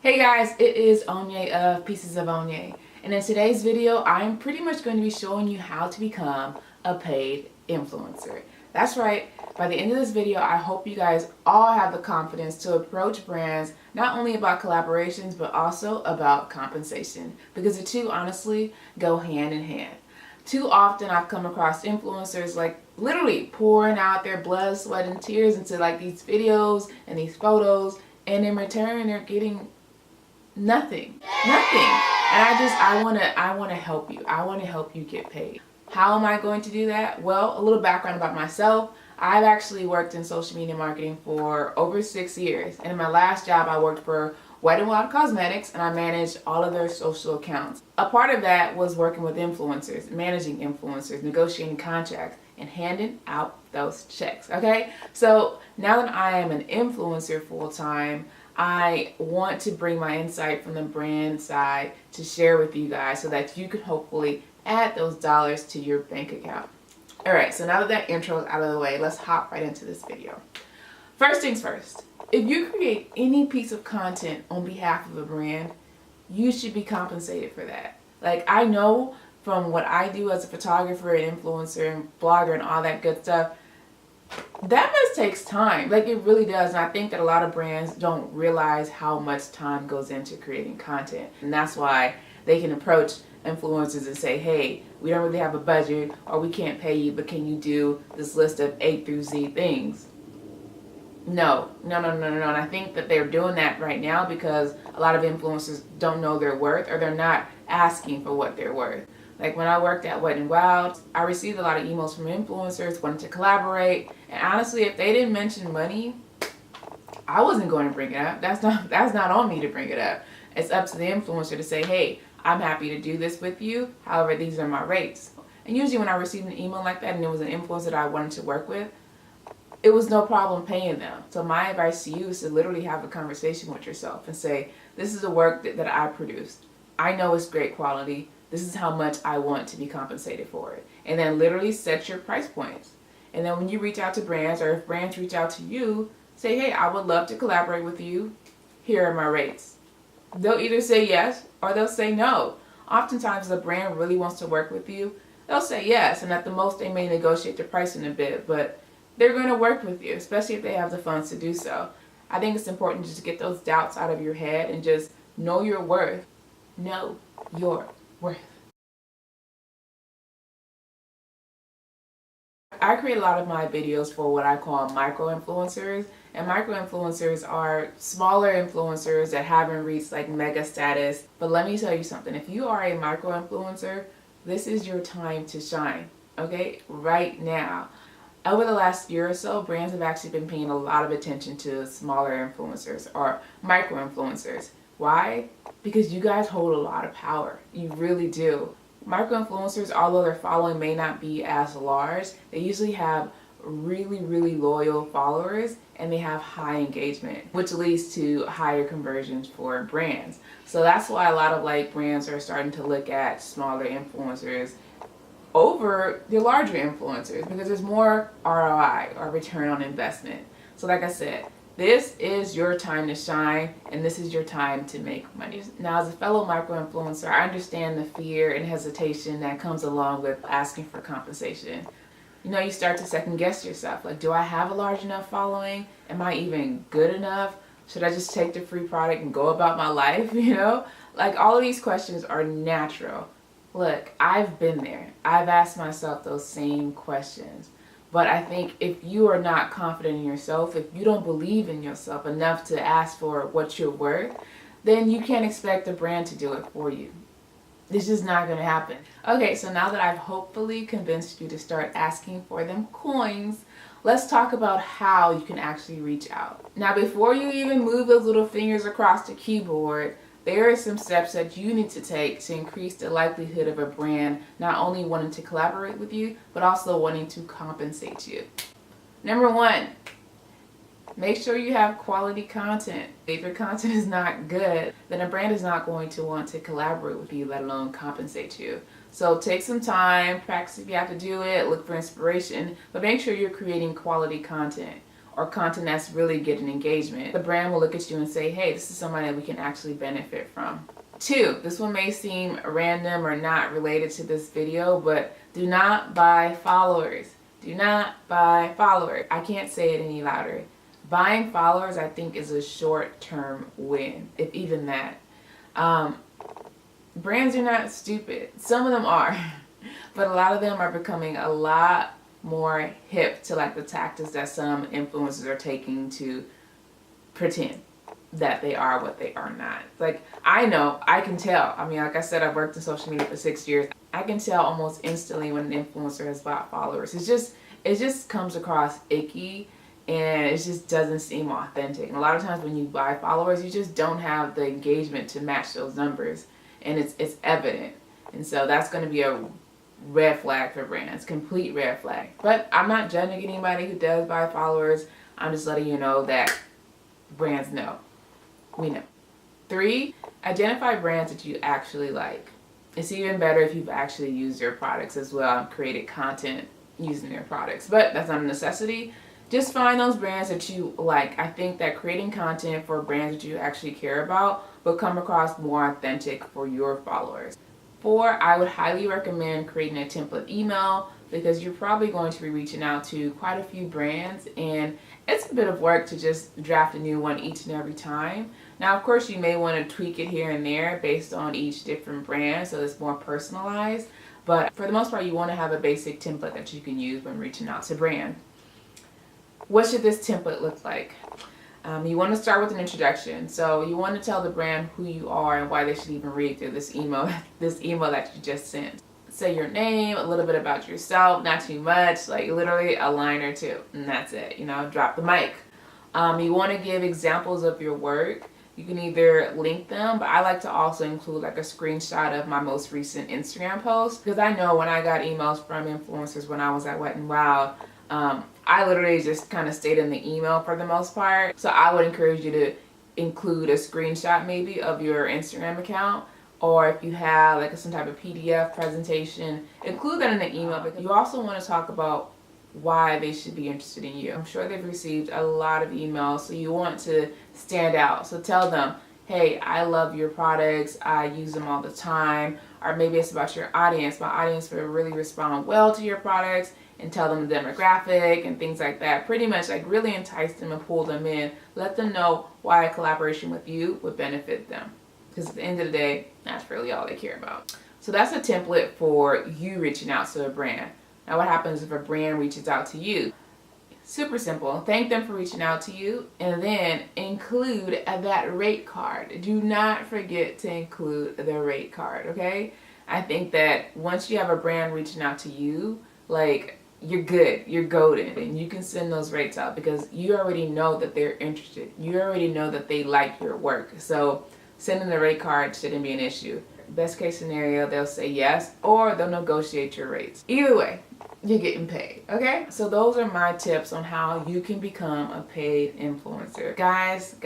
Hey guys, it is Onye of Pieces of Onye, and in today's video I'm pretty much going to be showing you how to become a paid influencer. That's right, by the end of this video I hope you guys all have the confidence to approach brands not only about collaborations but also about compensation, because the two honestly go hand in hand. Too often I've come across influencers like literally pouring out their blood, sweat, and tears into like these videos and these photos, and in return they're getting nothing. And I want to help you. I want to help you get paid. How am I going to do that? Well, a little background about myself. I've actually worked in social media marketing for over 6 years. And in my last job, I worked for Wet n Wild Cosmetics, and I managed all of their social accounts. A part of that was working with influencers, managing influencers, negotiating contracts, and handing out those checks, okay? So now that I am an influencer full-time, I want to bring my insight from the brand side to share with you guys so that you can hopefully add those dollars to your bank account. All right, so now that that intro is out of the way, let's hop right into this video. First things first, if you create any piece of content on behalf of a brand, you should be compensated for that. Like, I know from what I do as a photographer and influencer and blogger and all that good stuff, that just takes time. Like, it really does. And I think that a lot of brands don't realize how much time goes into creating content. And that's why they can approach influencers and say, hey, we don't really have a budget, or we can't pay you, but can you do this list of A through Z things? No. And I think that they're doing that right now because a lot of influencers don't know their worth, or they're not asking for what they're worth. Like, when I worked at Wet n Wild, I received a lot of emails from influencers wanting to collaborate. And honestly, if they didn't mention money, I wasn't going to bring it up. That's not on me to bring it up. It's up to the influencer to say, hey, I'm happy to do this with you. However, these are my rates. And usually when I received an email like that and it was an influencer that I wanted to work with, it was no problem paying them. So my advice to you is to literally have a conversation with yourself and say, this is the work that I produced. I know it's great quality. This is how much I want to be compensated for it. And then literally set your price points. And then when you reach out to brands, or if brands reach out to you, say, hey, I would love to collaborate with you. Here are my rates. They'll either say yes or they'll say no. Oftentimes, if a brand really wants to work with you, they'll say yes. And at the most, they may negotiate the pricing a bit, but they're going to work with you, especially if they have the funds to do so. I think it's important just to get those doubts out of your head and just know your worth. Know your worth. I create a lot of my videos for what I call micro influencers, and micro influencers are smaller influencers that haven't reached like mega status. But let me tell you something, if you are a micro influencer, this is your time to shine, okay? Right now. Over the last year or so, brands have actually been paying a lot of attention to smaller influencers or micro influencers. Why? Because you guys hold a lot of power. You really do. Micro-influencers, although their following may not be as large, they usually have really loyal followers, and they have high engagement, which leads to higher conversions for brands. So that's why a lot of like brands are starting to look at smaller influencers over the larger influencers because there's more ROI, or return on investment. So like I said, this is your time to shine, and this is your time to make money. Now, as a fellow micro-influencer, I understand the fear and hesitation that comes along with asking for compensation. You know, you start to second guess yourself. Like, do I have a large enough following? Am I even good enough? Should I just take the free product and go about my life, you know? Like, all of these questions are natural. Look, I've been there. I've asked myself those same questions. But I think if you are not confident in yourself, if you don't believe in yourself enough to ask for what you're worth, then you can't expect a brand to do it for you. It's just not going to happen. Okay, so now that I've hopefully convinced you to start asking for them coins, let's talk about how you can actually reach out. Now, before you even move those little fingers across the keyboard, there are some steps that you need to take to increase the likelihood of a brand not only wanting to collaborate with you, but also wanting to compensate you. Number one, make sure you have quality content. If your content is not good, then a brand is not going to want to collaborate with you, let alone compensate you. So take some time, practice if you have to do it, look for inspiration, but make sure you're creating quality content. or content that's really getting engagement, the brand will look at you and say, hey, this is somebody that we can actually benefit from. 2, this one may seem random or not related to this video, but do not buy followers. Do not buy followers. I can't say it any louder. Buying followers, I think, is a short-term win, if even that. Brands are not stupid. Some of them are, but a lot of them are becoming a lot more hip to like the tactics that some influencers are taking to pretend that they are what they are not. Like, I know, I can tell. I mean, like I said, I've worked in social media for 6 years. I can tell almost instantly when an influencer has bought followers. It just comes across icky, and it just doesn't seem authentic. And a lot of times when you buy followers, you just don't have the engagement to match those numbers, and it's evident. And so that's going to be a red flag for brands, complete red flag. But I'm not judging anybody who does buy followers. I'm just letting you know that brands know. We know. 3, identify brands that you actually like. It's even better if you've actually used their products as well and created content using their products, but that's not a necessity. Just find those brands that you like. I think that creating content for brands that you actually care about will come across more authentic for your followers. 4, I would highly recommend creating a template email, because you're probably going to be reaching out to quite a few brands, and it's a bit of work to just draft a new one each and every time. Now, of course, you may want to tweak it here and there based on each different brand so it's more personalized, but for the most part, you want to have a basic template that you can use when reaching out to brands. What should this template look like? You want to start with an introduction. So you want to tell the brand who you are and why they should even read through this email that you just sent. Say your name, a little bit about yourself, not too much, like literally a line or two, and that's it. You know, drop the mic. You want to give examples of your work. You can either link them, but I like to also include like a screenshot of my most recent Instagram post, because I know when I got emails from influencers when I was at Wet n Wild, I literally just kind of stayed in the email for the most part. So I would encourage you to include a screenshot maybe of your Instagram account, or if you have like some type of PDF presentation, include that in the email, because you also want to talk about why they should be interested in you. I'm sure they've received a lot of emails, so you want to stand out. So tell them, hey, I love your products, I use them all the time. Or maybe it's about your audience. My audience will really respond well to your products, and tell them the demographic and things like that. Pretty much like really entice them and pull them in. Let them know why a collaboration with you would benefit them. Because at the end of the day, that's really all they care about. So that's a template for you reaching out to a brand. Now what happens if a brand reaches out to you? Super simple. Thank them for reaching out to you, and then include that rate card. Do not forget to include the rate card, okay? I think that once you have a brand reaching out to you, like, you're good, you're golden, and you can send those rates out because you already know that they're interested. You already know that they like your work. So sending the rate card shouldn't be an issue. Best case scenario, they'll say yes, or they'll negotiate your rates. Either way, you're getting paid, okay? So those are my tips on how you can become a paid influencer. Guys,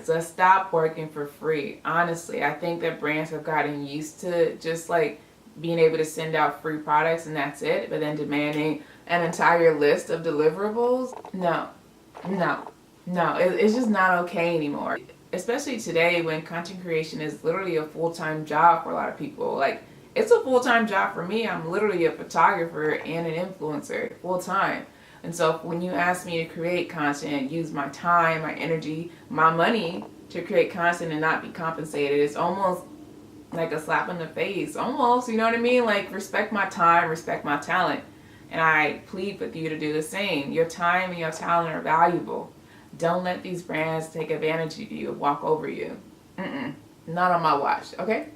let's stop working for free. Honestly, I think that brands have gotten used to just like being able to send out free products and that's it, but then demanding an entire list of deliverables. No, it's just not okay anymore. Especially today when content creation is literally a full-time job for a lot of people. Like, it's a full-time job for me. I'm literally a photographer and an influencer full-time. And so when you ask me to create content, use my time, my energy, my money to create content and not be compensated, it's almost like a slap in the face, almost, you know what I mean? Like, respect my time, respect my talent. And I plead with you to do the same. Your time and your talent are valuable. Don't let these brands take advantage of you, walk over you. Not on my watch, okay?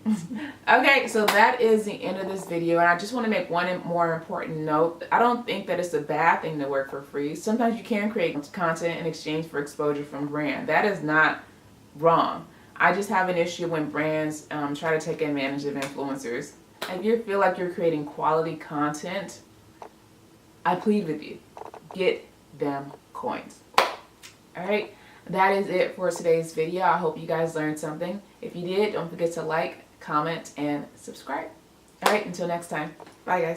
Okay, so that is the end of this video, and I just want to make one more important note. I don't think that it's a bad thing to work for free. Sometimes you can create content in exchange for exposure from brand. That is not wrong. I just have an issue when brands try to take advantage of influencers. If you feel like you're creating quality content, I plead with you, get them coins. Alright, that is it for today's video. I hope you guys learned something. If you did, don't forget to like, comment, and subscribe. Alright, until next time. Bye, guys.